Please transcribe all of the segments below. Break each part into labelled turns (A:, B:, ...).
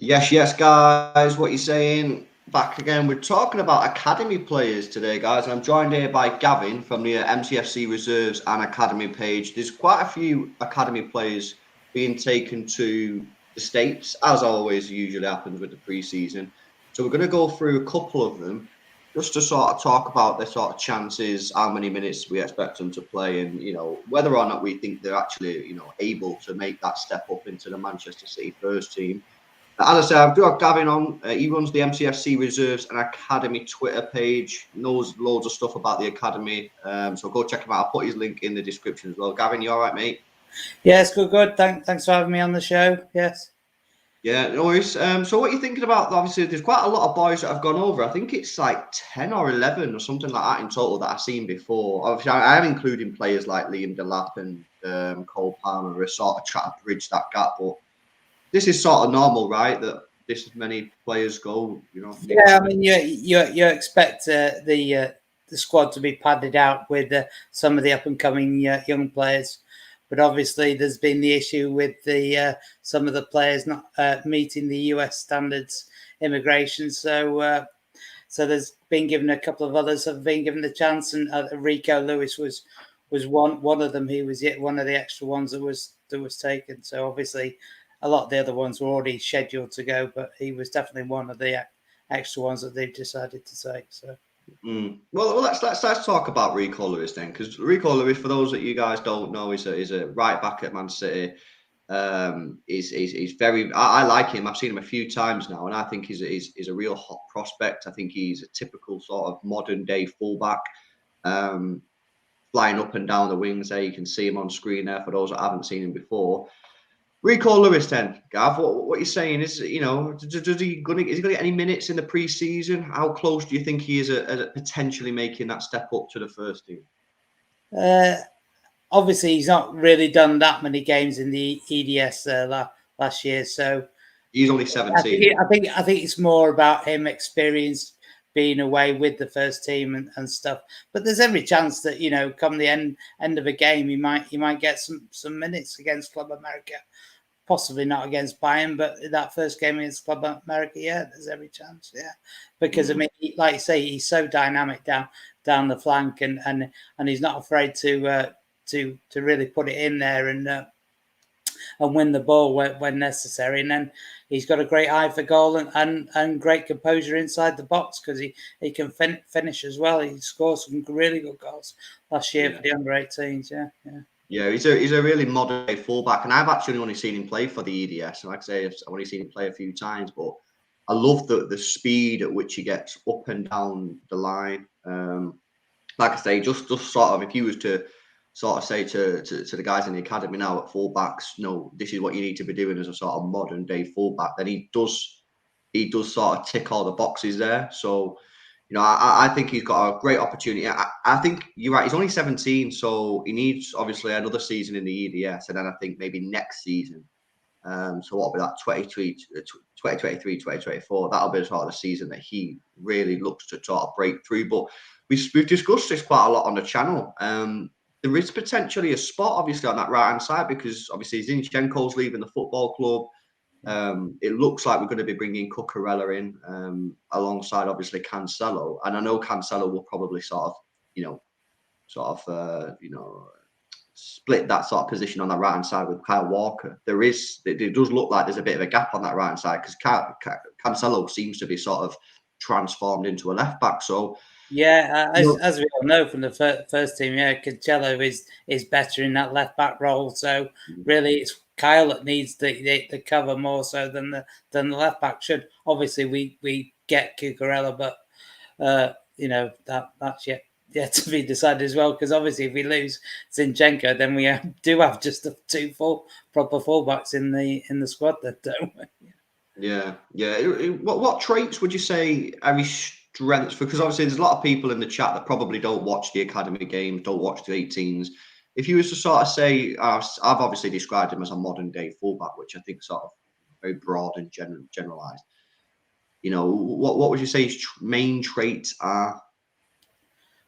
A: Yes, guys. What you saying? Back again. We're talking about academy players today, guys. I'm joined here by Gavin from the MCFC Reserves and Academy page. There's quite a few academy players being taken to the States, as always usually happens with the preseason. So we're going to go through a couple of them just to sort of talk about their sort of chances, how many minutes we expect them to play, and whether or not we think they're actually able to make that step up into the Manchester City first team. As I said, I've got Gavin on. He runs the MCFC Reserves and Academy Twitter page. Knows loads of stuff about the academy. So go check him out. I'll put his link in the description as well. Gavin, you all right, mate?
B: Yes, good. Thanks for having me on the show. Yes.
A: Yeah, no worries. So what are you thinking about? Obviously, there's quite a lot of boys that have gone over. I think it's like 10 or 11 or something like that in total that I've seen before. Obviously, I am including players like Liam Delap and Cole Palmer who are sort of trying to bridge that gap. But this is sort of normal, right? That this many players go,
B: Yeah, I mean, you expect the squad to be padded out with some of the up and coming young players, but obviously there's been the issue with the some of the players not meeting the US standards immigration. So there's been given a couple of others have been given the chance, and Rico Lewis was one of them. He was yet one of the extra ones that was taken. So obviously, a lot of the other ones were already scheduled to go, but he was definitely one of the extra ones that they've decided to take. So.
A: Well, let's talk about Rico Lewis then, because Rico Lewis, for those that you guys don't know, is a right back at Man City. He's very. I like him. I've seen him a few times now, and I think he's a real hot prospect. I think he's a typical sort of modern day fullback, flying up and down the wings. There, you can see him on screen there for those that haven't seen him before. Rico Lewis, then, Gav. What you're saying is, is he going to get any minutes in the pre-season? How close do you think he is at potentially making that step up to the first team?
B: Obviously, he's not really done that many games in the EDS last year, so
A: he's only 17.
B: I think it's more about him experience being away with the first team and stuff. But there's every chance that come the end of a game, he might get some minutes against Club America. Possibly not against Bayern, but that first game against Club America, yeah, there's every chance, yeah. Because I mean, like you say, he's so dynamic down the flank, and he's not afraid to really put it in there and win the ball when necessary. And then he's got a great eye for goal and great composure inside the box because he can finish as well. He scored some really good goals last year for the under-18s. Yeah.
A: Yeah, he's a really modern day fullback, and I've actually only seen him play for the EDS. And like I say, I've only seen him play a few times, but I love the speed at which he gets up and down the line. Like I say, just sort of if you was to sort of say to the guys in the academy now at fullbacks, no, this is what you need to be doing as a sort of modern day fullback, then he does sort of tick all the boxes there. So. I think he's got a great opportunity. I think you're right. He's only 17, so he needs obviously another season in the EDS, and then I think maybe next season. So what'll be that 2023, 2024? That'll be sort of the season that he really looks to sort of break through. But we've discussed this quite a lot on the channel. There is potentially a spot, obviously, on that right hand side because obviously Zinchenko's leaving the football club. It looks like we're going to be bringing Cucurella in alongside obviously Cancelo, and I know Cancelo will probably sort of split that sort of position on the right hand side with Kyle Walker. It does look like there's a bit of a gap on that right hand side because Cancelo seems to be sort of transformed into a left back. So
B: yeah, as we all know from the first team, Cancelo is better in that left back role. So really, it's Kyle that needs the cover more so than the left back should. Obviously, we get Cucurella, but that's yet to be decided as well. Because obviously, if we lose Zinchenko, then we do have just the two proper fullbacks in the squad, then, don't we?
A: Yeah. What traits would you say are his strengths? Because obviously, there's a lot of people in the chat that probably don't watch the academy games, don't watch the 18s. If you was to sort of say, I've obviously described him as a modern day fullback, which I think sort of very broad and generalized. What would you say his main traits are?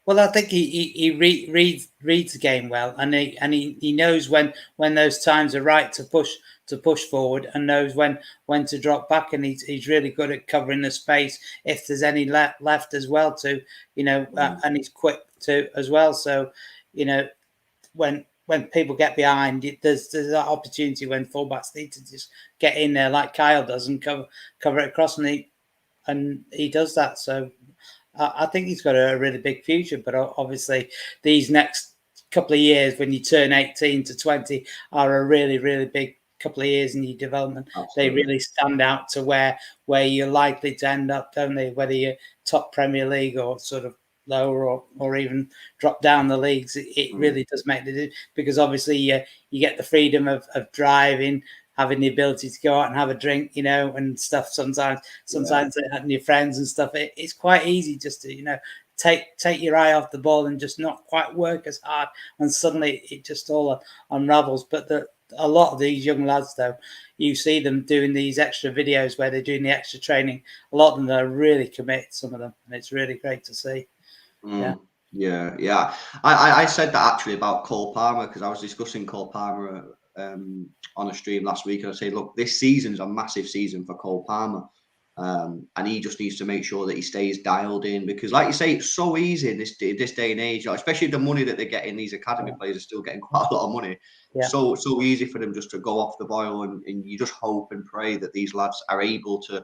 B: Well, I think he reads the game well, and he knows when those times are right to push push forward and knows when to drop back, and he's really good at covering the space if there's any left as well too, and he's quick too as well. So, when people get behind, there's that opportunity when fullbacks need to just get in there like Kyle does and cover it across, and he does that. So I think he's got a really big future. But obviously, these next couple of years, when you turn 18 to 20, are a really, really big couple of years in your development. Absolutely. They really stand out to where you're likely to end up, don't they? Whether you're top Premier League or sort of lower or even drop down the leagues, it really does make the difference, because obviously you get the freedom of driving, having the ability to go out and have a drink, and stuff. Sometimes and your friends and stuff. It's quite easy just to take your eye off the ball and just not quite work as hard, and suddenly it just all unravels. But a lot of these young lads, though, you see them doing these extra videos where they're doing the extra training. A lot of them are really committed, some of them, and it's really great to see.
A: Yeah. I said that actually about Cole Palmer, because I was discussing Cole Palmer on a stream last week, and I said, look, this season's a massive season for Cole Palmer, and he just needs to make sure that he stays dialed in, because, like you say, it's so easy in this day and age, especially the money that they're getting. These academy players are still getting quite a lot of money. So easy for them just to go off the boil, and you just hope and pray that these lads are able to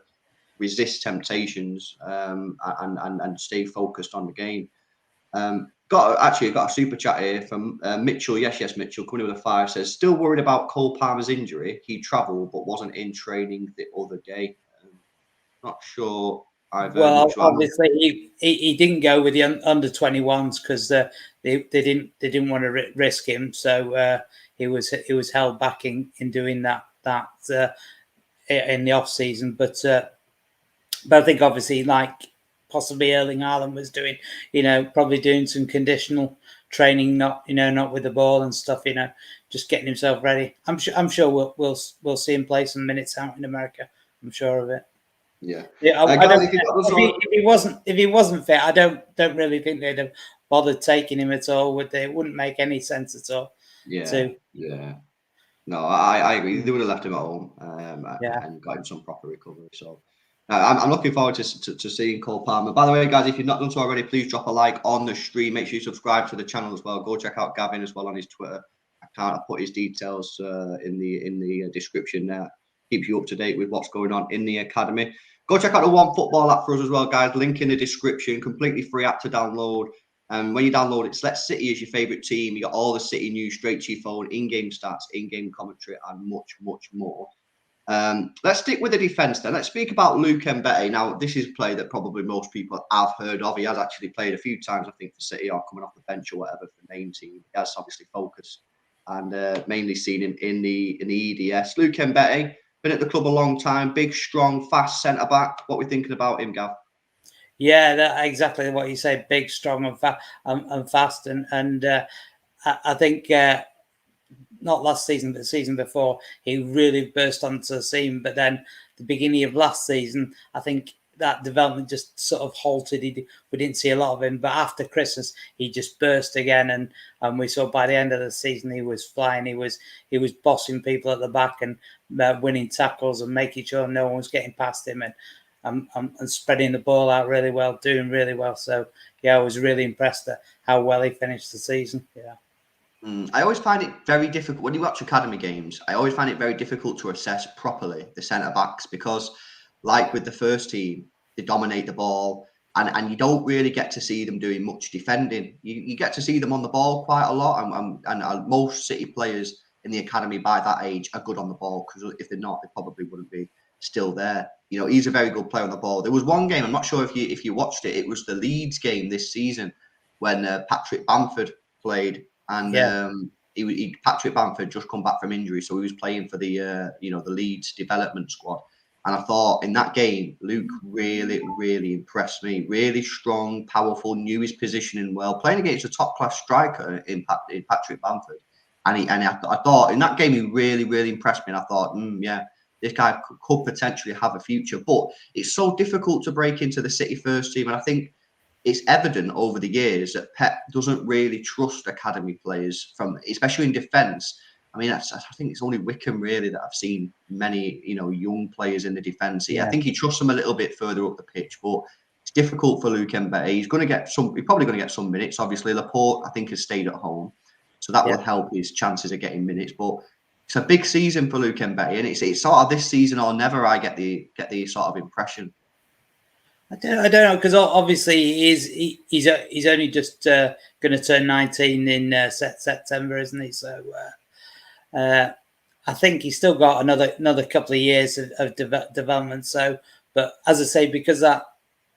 A: resist temptations and stay focused on the game. Got a super chat here from Mitchell. Yes, Mitchell, coming with a 5, says, still worried about Cole Palmer's injury. He travelled but wasn't in training the other day. Not sure I've heard much.
B: Obviously he didn't go with the under 21s because they didn't want to risk him, so he was held back in doing that in the off season. But I think obviously, like possibly Erling Haaland was doing, probably doing some conditional training, not with the ball and stuff, just getting himself ready. I'm sure we'll see him play some minutes out in America. I'm sure of it.
A: Yeah.
B: If he wasn't fit, I don't really think they'd have bothered taking him at all, would they? It wouldn't make any sense at all.
A: Yeah. No, I agree. They would have left him at home and got him some proper recovery. So I'm looking forward to seeing Cole Palmer. By the way, guys, if you've not done so already, please drop a like on the stream. Make sure you subscribe to the channel as well. Go check out Gavin as well on his Twitter account. I'll put his details in the description there. Keeps you up to date with what's going on in the academy. Go check out the One Football app for us as well, guys. Link in the description. Completely free app to download. And when you download it, select City as your favourite team. You got all the City news straight to your phone, in-game stats, in-game commentary, and much, much more. Let's stick with the defence then. Let's speak about Luke Mbete. Now, this is a player that probably most people have heard of. He has actually played a few times, I think, for City, or coming off the bench or whatever for the main team. He has obviously focused and mainly seen him in the EDS. Luke Mbete, been at the club a long time, big, strong, fast centre-back. What are we thinking about him, Gav?
B: Yeah, that's exactly what you say. Big, strong, and fast, and I think not last season, but the season before, he really burst onto the scene. But then the beginning of last season, I think that development just sort of halted. We didn't see a lot of him, but after Christmas, he just burst again, and we saw by the end of the season he was flying. He was bossing people at the back and winning tackles and making sure no one was getting past him, and spreading the ball out really well, doing really well. So yeah, I was really impressed at how well he finished the season. Yeah.
A: I always find it very difficult when you watch academy games. I always find it very difficult to assess properly the centre backs, because, like with the first team, they dominate the ball, and you don't really get to see them doing much defending. You get to see them on the ball quite a lot, and most City players in the academy by that age are good on the ball, because if they're not, they probably wouldn't be still there. He's a very good player on the ball. There was one game, I'm not sure if you watched it. It was the Leeds game this season when Patrick Bamford played, and Patrick Bamford just come back from injury, so he was playing for the the Leeds development squad. And I thought in that game, Luke really, really impressed me. Really strong, powerful, knew his positioning well, playing against a top class striker in Patrick Bamford. And I thought in that game he really, really impressed me. And I thought, this guy could potentially have a future. But it's so difficult to break into the City first team. And I think it's evident over the years that Pep doesn't really trust academy players, especially in defence. I mean, I think it's only Wickham really that I've seen many, young players in the defence. I think he trusts them a little bit further up the pitch, but it's difficult for Luke Mbete. He's probably going to get some minutes. Obviously, Laporte, I think, has stayed at home, so that will help his chances of getting minutes. But it's a big season for Luke Mbete, and it's sort of this season or never. I get the sort of impression.
B: I don't know, because obviously he's only just going to turn 19 in September, isn't he? So I think he's still got another couple of years of development. So, but as I say, because that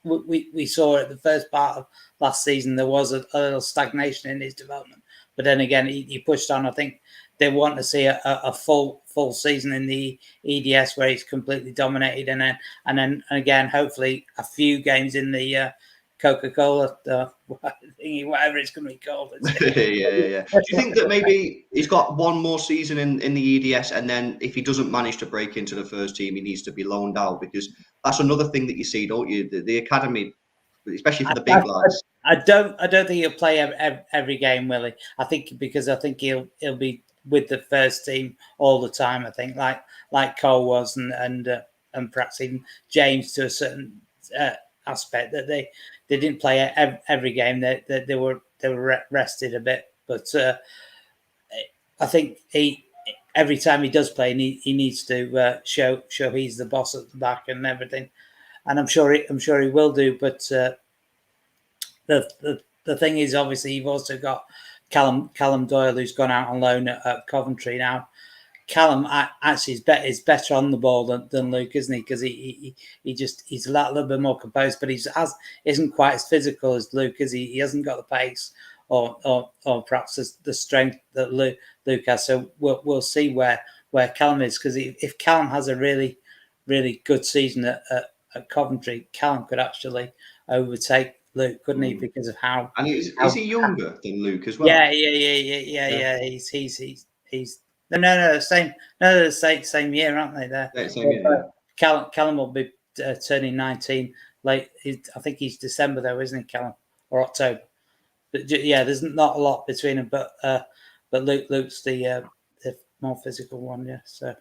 B: we saw at the first part of last season, there was a little stagnation in his development. But then again, he pushed on. I think they want to see a full season in the EDS where he's completely dominated, and then again, hopefully a few games in the Coca-Cola thingy, whatever it's going to be called.
A: yeah. Do you think that maybe he's got one more season in the EDS, and then if he doesn't manage to break into the first team, he needs to be loaned out? Because that's another thing that you see, don't you? The academy, especially for the big lads.
B: I don't think he'll play every game, will he? I think he'll be with the first team all the time. I think like Cole was, and perhaps even James to a certain aspect, that they didn't play every game. They were rested a bit, but I think every time he does play, he needs to show he's the boss at the back and everything, and I'm sure he will do. But the thing is, obviously, you've also got Callum Doyle, who's gone out on loan at Coventry now. Callum actually is better on the ball than Luke, isn't he? Because he's a little bit more composed, but isn't quite as physical as Luke, is he? He hasn't got the pace or perhaps the strength that Luke has. So we'll see where Callum is, because if Callum has a really, really good season at Coventry, Callum could actually overtake Luke, couldn't he? Because of how.
A: And is he younger than Luke as well?
B: Yeah. He's same year, aren't they? There.
A: Yeah, same year.
B: Callum will be turning 19 late. I think he's December though, isn't he, Callum, or October? But yeah, there's not a lot between them. But Luke's the more physical one. Yeah. So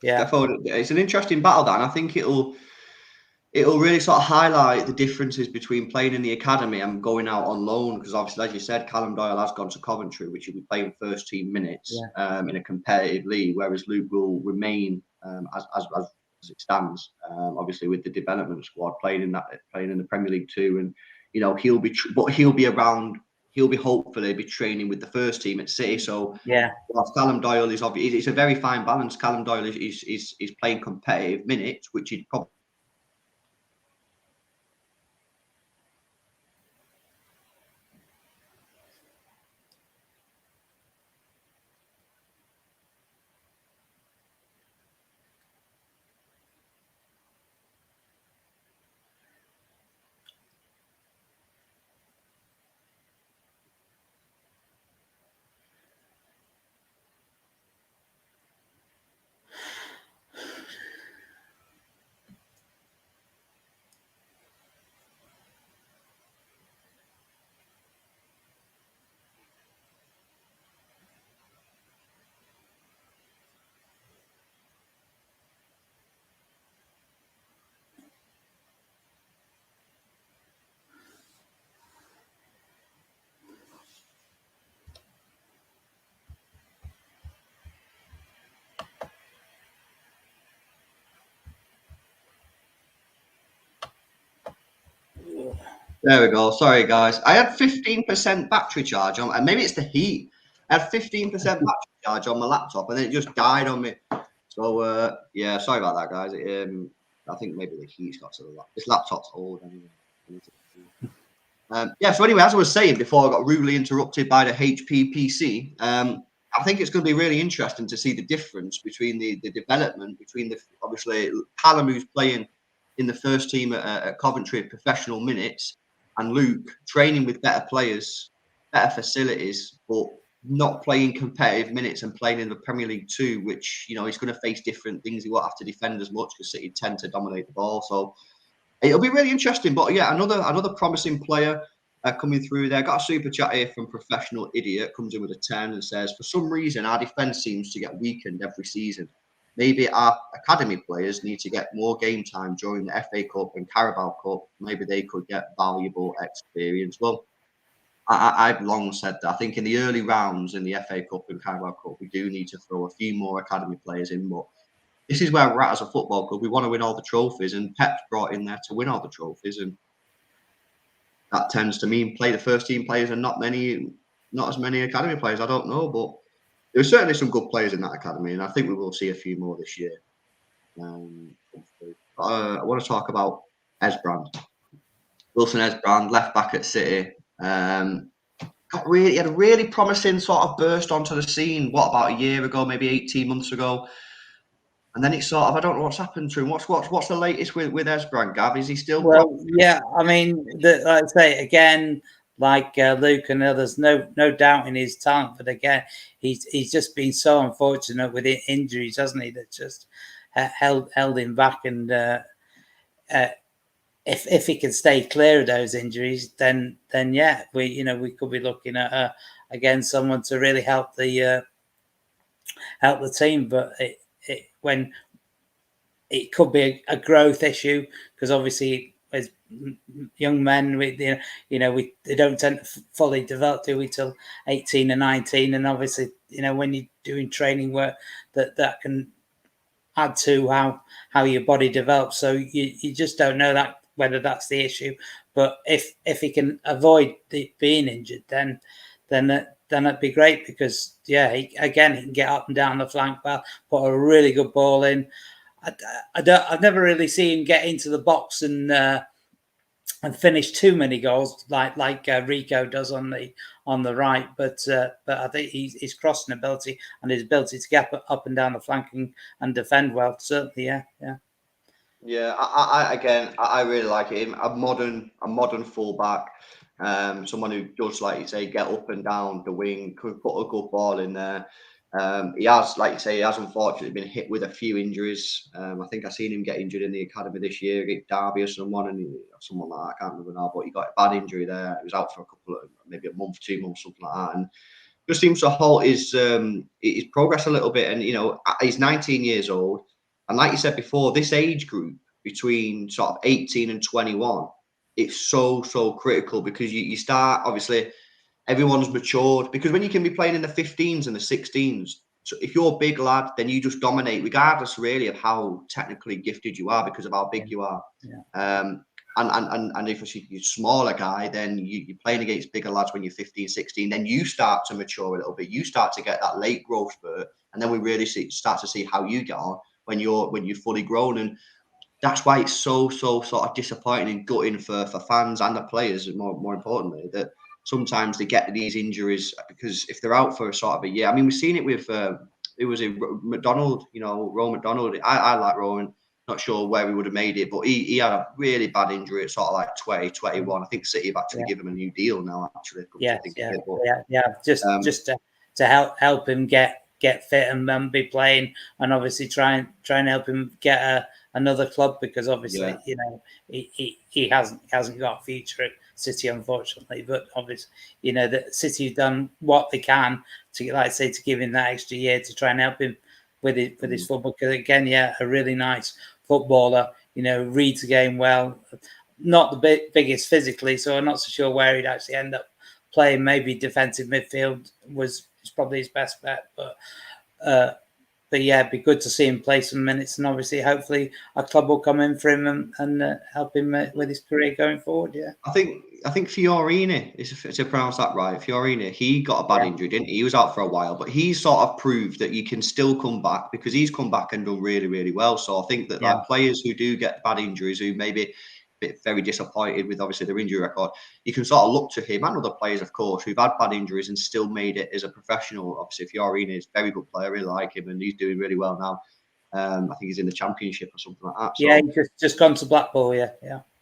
B: yeah,
A: it's an interesting battle, that, and I think it'll really sort of highlight the differences between playing in the academy and going out on loan. Because obviously, as you said, Callum Doyle has gone to Coventry, which will be playing first team minutes in a competitive league, whereas Luke will remain as it stands. Obviously, with the development squad playing in the Premier League too, and he'll be around. He'll be hopefully be training with the first team at City. So whilst Callum Doyle is obviously, it's a very fine balance. Callum Doyle is playing competitive minutes, which he'd probably. There we go. Sorry, guys. I had 15% battery charge on, and maybe it's the heat. I had 15% battery charge on my laptop, and then it just died on me. So, yeah, sorry about that, guys. I think maybe the heat's got to the laptop. This laptop's old anyway. So anyway, as I was saying before, I got rudely interrupted by the HP PC. I think it's going to be really interesting to see the difference between the development between obviously Callum, who's playing in the first team at Coventry at professional minutes, and Luke training with better players, better facilities, but not playing competitive minutes and playing in the Premier League 2, which, he's going to face different things. He won't have to defend as much because City tend to dominate the ball. So it'll be really interesting. But yeah, another promising player. coming through there. Got a super chat here from Professional Idiot. Comes in with a 10 and says, for some reason, our defence seems to get weakened every season. Maybe our academy players need to get more game time during the FA Cup and Carabao Cup. Maybe they could get valuable experience. Well, I've long said that. I think in the early rounds in the FA Cup and Carabao Cup, we do need to throw a few more academy players in. But this is where we're at as a football club. We want to win all the trophies, and Pep's brought in there to win all the trophies. And that tends to mean play the first team players and not as many academy players. I don't know, but there are certainly some good players in that academy, and I think we will see a few more this year. I want to talk about Esbrand. Wilson Esbrand, left back at City. He had a really promising sort of burst onto the scene. What, about a year ago, maybe 18 months ago? And then it's sort of, I don't know what's happened to him. What's the latest with Esbrand, Gav? Is he still?
B: Well, yeah. I mean, like I say again, like Luke and others, no doubt in his talent, but again, he's just been so unfortunate with injuries, hasn't he? That just held him back. And if he can stay clear of those injuries, then yeah, we could be looking at again someone to really help the team. But when it could be a growth issue, because obviously as young men, they don't tend to fully develop till 18 and 19, and obviously when you're doing training work, that can add to how your body develops. So you just don't know whether that's the issue. But if he can avoid being injured, then that'd be great, because he can get up and down the flank, put a really good ball in. I've never really seen him get into the box and finish too many goals like Rico does on the right. But I think his crossing ability and his ability to get up and down the flank and defend well, certainly, yeah.
A: Yeah, I really like him. A modern fullback, someone who does, like you say, get up and down the wing, could put a good ball in there. He has, like you say, he has unfortunately been hit with a few injuries. I think I seen him get injured in the academy this year against Derby or someone like that. I can't remember now, but he got a bad injury there. He was out for maybe a month, 2 months, something like that, and just seems to halt his progress a little bit. And he's 19 years old, and like you said before, this age group between sort of 18 and 21, it's so critical, because you start, obviously everyone's matured, because when you can be playing in the 15s and the 16s, so if you're a big lad, then you just dominate regardless really of how technically gifted you are, because of how big you are. And if you're a smaller guy, then you're playing against bigger lads when you're 15, 16, then you start to mature a little bit. You start to get that late growth spurt, and then we really start to see how you get on when you're fully grown. And that's why it's so sort of disappointing and gutting for fans and the players, and more importantly, that sometimes they get these injuries, because if they're out for sort of a year, I mean, we've seen it with it was a McDonald, Rowan McDonald. I like Rowan. Not sure where he would have made it, but he had a really bad injury at sort of like 20, 21. I think City have actually given him a new deal now, actually.
B: Just to help him get fit and be playing, and obviously try and help him get another club, because obviously he hasn't got a future at City, unfortunately. But obviously that City have done what they can to, like I say, to give him that extra year to try and help him with his football. Because again, a really nice footballer, reads the game well, not the biggest physically, so I'm not so sure where he'd actually end up playing. Maybe defensive midfield was probably his best bet, but yeah, it'd be good to see him play some minutes, and obviously hopefully a club will come in for him and help him with his career going forward.
A: I think Fiorini, if I pronounce that right, Fiorini, he got a bad injury, didn't he? He was out for a while, but he sort of proved that you can still come back, because he's come back and done really, really well. So I think that like players who do get bad injuries, who maybe very disappointed with obviously their injury record, you can sort of look to him and other players, of course, who've had bad injuries and still made it as a professional. Obviously, Fiorini is a very good player. I really like him, and he's doing really well now. I think he's in the Championship or something like that. So,
B: he's just gone to Blackpool. Yeah.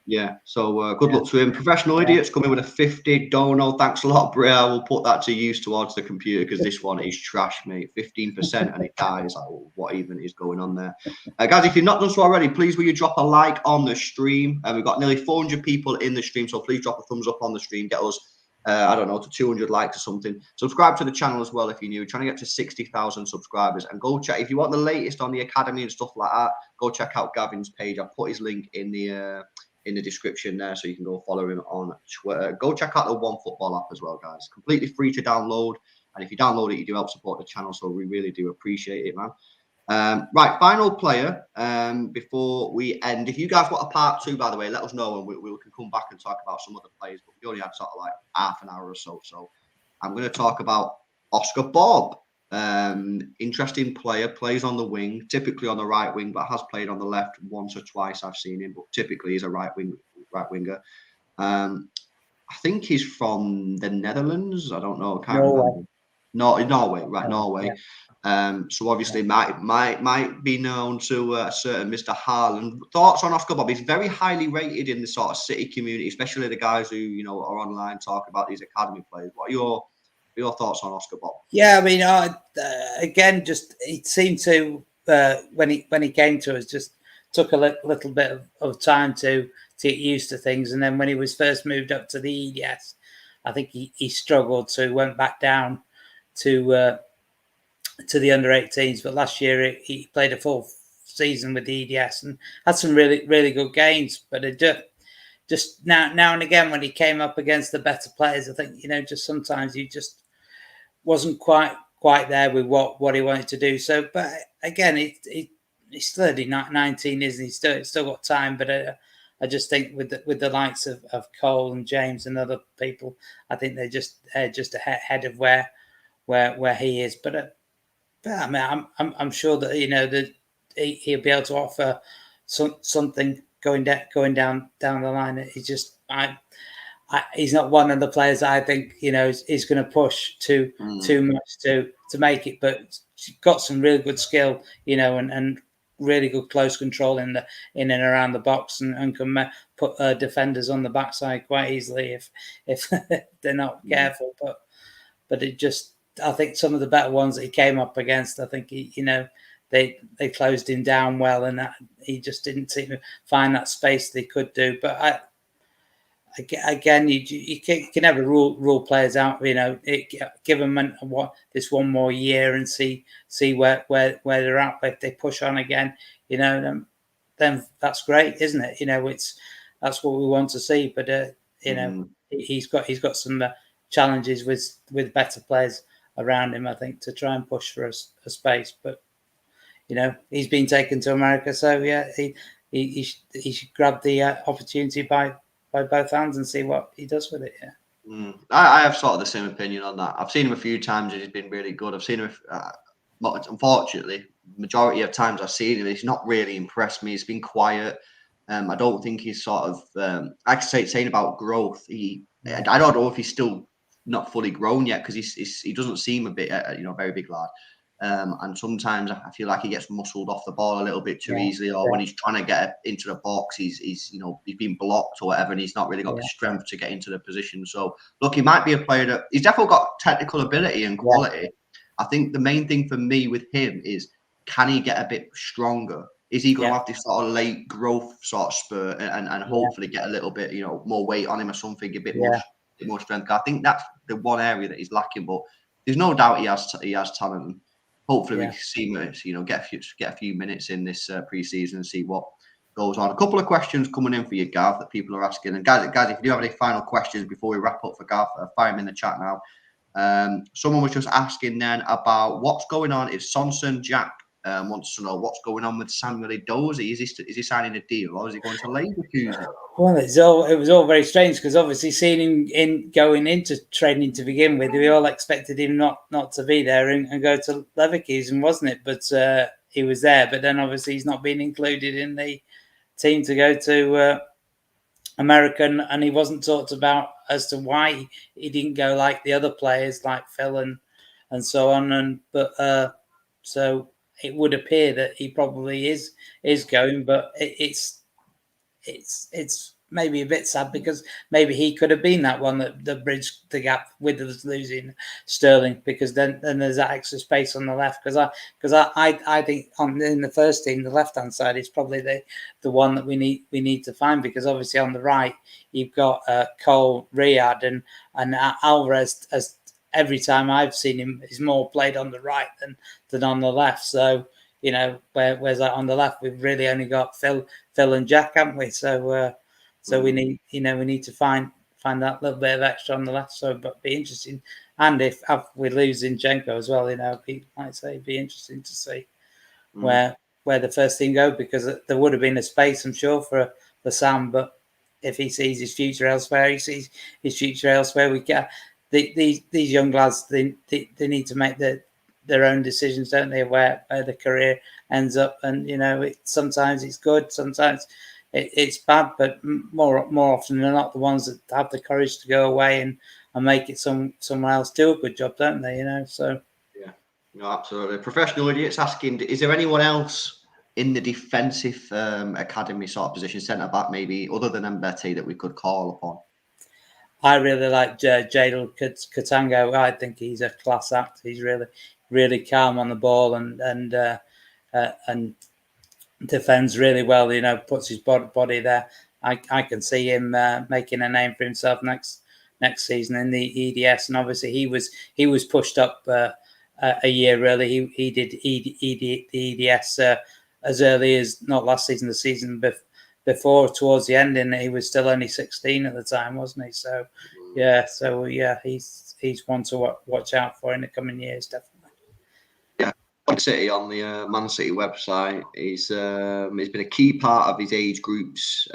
A: Yeah, so good luck to him. Professional Idiots coming with a 50 dono. Thanks a lot, Brea. We'll put that to use towards the computer because this one is trash, mate. 15% and it dies. Like, what even is going on there? Guys, if you've not done so already, please will you drop a like on the stream? We've got nearly 400 people in the stream, so please drop a thumbs up on the stream. Get us, I don't know, to 200 likes or something. Subscribe to the channel as well if you're new. We're trying to get to 60,000 subscribers. And go check, if you want the latest on the academy and stuff like that, go check out Gavin's page. I'll put his link in the description there, so you can go follow him on Twitter. Go check out the One Football app as well, guys. Completely free to download, and if you download it, you do help support the channel, so we really do appreciate it, man. Right, final player before we end. If you guys want a part 2, by the way, let us know, and we can come back and talk about some other players, but we only had sort of like half an hour or so, so I'm going to talk about Oscar Bob. Interesting player, plays on the wing, typically on the right wing, but has played on the left once or twice. I've seen him, but typically he's a right winger. I think he's from the Netherlands. I don't know. I can't remember. No, Norway, right? Norway. Yeah. So obviously might be known to a certain Mr. Haaland. Thoughts on Oscar Bob? He's very highly rated in the sort of City community, especially the guys who are online talk about these academy players. What are your thoughts on Oscar Bob?
B: Yeah, I mean, again, just it seemed to when he came to us, just took a little bit of time to get used to things, and then when he was first moved up to the EDS, I think he struggled, so he went back down to the under-18s. But last year he played a full season with the EDS and had some really good games. But it just now and again when he came up against the better players, I think just sometimes he just wasn't quite there with what he wanted to do. So, but again, he's still 19, isn't he? Still got time. But I just think with the likes of Cole and James and other people, I think they're just ahead of where he is. But I mean, I'm sure that that he'll be able to offer something going down the line. He just he's not one of the players that I think is going to push too much to make it, but he's got some really good skill, and really good close control in and around the box, and can put defenders on the backside quite easily if they're not careful. But it just, I think some of the better ones that he came up against, I think they closed him down well, and that he just didn't seem to find that space they could do. But again, you can never rule players out. Give them this one more year and see where they're at. If they push on again, then that's great, isn't it? That's what we want to see. But he's got some challenges with better players around him, I think, to try and push for a space. But he's been taken to America, so yeah, he should grab the opportunity by both hands and see what he does with it. Yeah.
A: I have sort of the same opinion on that. I've seen him a few times and he's been really good. I've seen him, unfortunately, majority of times I've seen him, he's not really impressed me. He's been quiet. I don't think he's sort of, like I say, saying about growth. I don't know if he's still not fully grown yet because he doesn't seem a bit, very big lad. And sometimes I feel like he gets muscled off the ball a little bit too easily, or when he's trying to get into the box, he's been blocked or whatever, and he's not really got the strength to get into the position. So look, he might be a player that he's definitely got technical ability and quality. Yeah. I think the main thing for me with him is, can he get a bit stronger? Is he going to have this sort of late growth sort of spurt and hopefully get a little bit more weight on him or something, a bit more strength? I think that's the one area that he's lacking, but there's no doubt he has talent. Hopefully we can see him, get a few minutes in this pre-season and see what goes on. A couple of questions coming in for you, Gav, that people are asking. And guys, if you do have any final questions before we wrap up for Gav, fire them in the chat now. Someone was just asking then about what's going on. If Sonson Jack wants to know what's going on with Samuel Edozie. Is he signing a deal or is he going to Leverkusen?
B: Well, it was all very strange because obviously seeing him going into training to begin with, we all expected him not to be there and go to Leverkusen, wasn't it? But he was there. But then obviously he's not been included in the team to go to America, and he wasn't talked about as to why he didn't go like the other players like Phil and so on. But so it would appear that he probably is going, but it's maybe a bit sad because maybe he could have been that one that bridged the gap with us losing Sterling, because then there's that extra space on the left, because I think in the first team the left hand side is probably the one that we need to find, because obviously on the right you've got Cole, Riyad and Alvarez. As every time I've seen him, he's more played on the right than on the left. So whereas on the left we've really only got Phil and Jack, haven't we? So we need to find that little bit of extra on the left. So, but be interesting. And if we lose Zinchenko as well, it'd be interesting to see where the first team go, because there would have been a space, I'm sure, for Sam. But if he sees his future elsewhere, he sees his future elsewhere. We get these young lads. They need to make their own decisions, don't they? Where the career ends up, and sometimes it's good, sometimes it's bad, but more often than not, the ones that have the courage to go away and make it somewhere else do a good job, don't they? So
A: yeah, no, absolutely. Professional Idiots asking, is there anyone else in the defensive academy sort of position, centre back maybe, other than Mbete, that we could call upon?
B: I really like Jadel Katango. I think he's a class act. He's really calm on the ball and defends really well. Puts his body there. I can see him making a name for himself next season in the EDS. And obviously he was pushed up a year early. He did the EDS as early as not last season, the season before, towards the end, and he was still only 16 at the time, wasn't he? So he's one to watch out for in the coming years, definitely.
A: Yeah, City on the Man City website. He's been a key part of his age groups,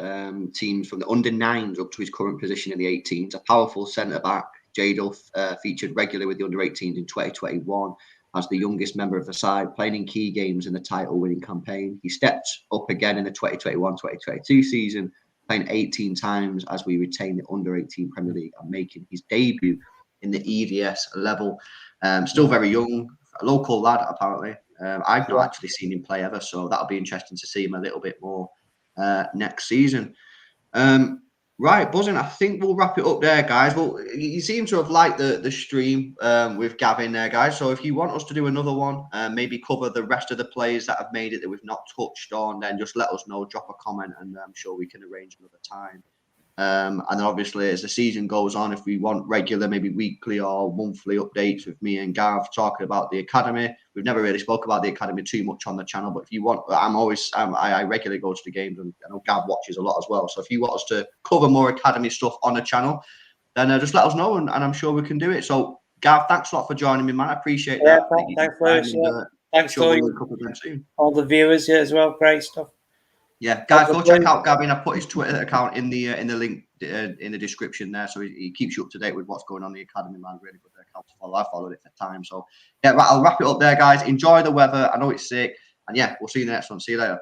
A: teams from the under-9s up to his current position in the 18s. A powerful centre-back, Jadel featured regularly with the under-18s in 2021 as the youngest member of the side, playing in key games in the title-winning campaign. He stepped up again in the 2021-2022 season, playing 18 times as we retain the under-18 Premier League and making his debut in the EDS level. Still very young, a local lad apparently. I've not actually seen him play ever, so that'll be interesting to see him a little bit more next season. Right, buzzing. I think we'll wrap it up there, guys. Well, you seem to have liked the stream with Gavin there, guys. So if you want us to do another one, maybe cover the rest of the players that have made it that we've not touched on, then just let us know, drop a comment, and I'm sure we can arrange another time. And then obviously as the season goes on, if we want regular, maybe weekly or monthly updates with me and Gav talking about the academy. We've never really spoke about the academy too much on the channel, but if you want, I regularly go to the games, and I know Gav watches a lot as well. So if you want us to cover more academy stuff on the channel, then just let us know, and I'm sure we can do it. So Gav, thanks a lot for joining me, man. I appreciate that.
B: Thanks for all the viewers here as well. Great stuff.
A: Yeah, guys, go check out Gavin. I put his Twitter account in the link in the description there, so he keeps you up to date with what's going on in the academy, man. Really good account to follow. I followed it for time, so yeah. I'll wrap it up there, guys. Enjoy the weather. I know it's sick, and yeah, we'll see you in the next one. See you later.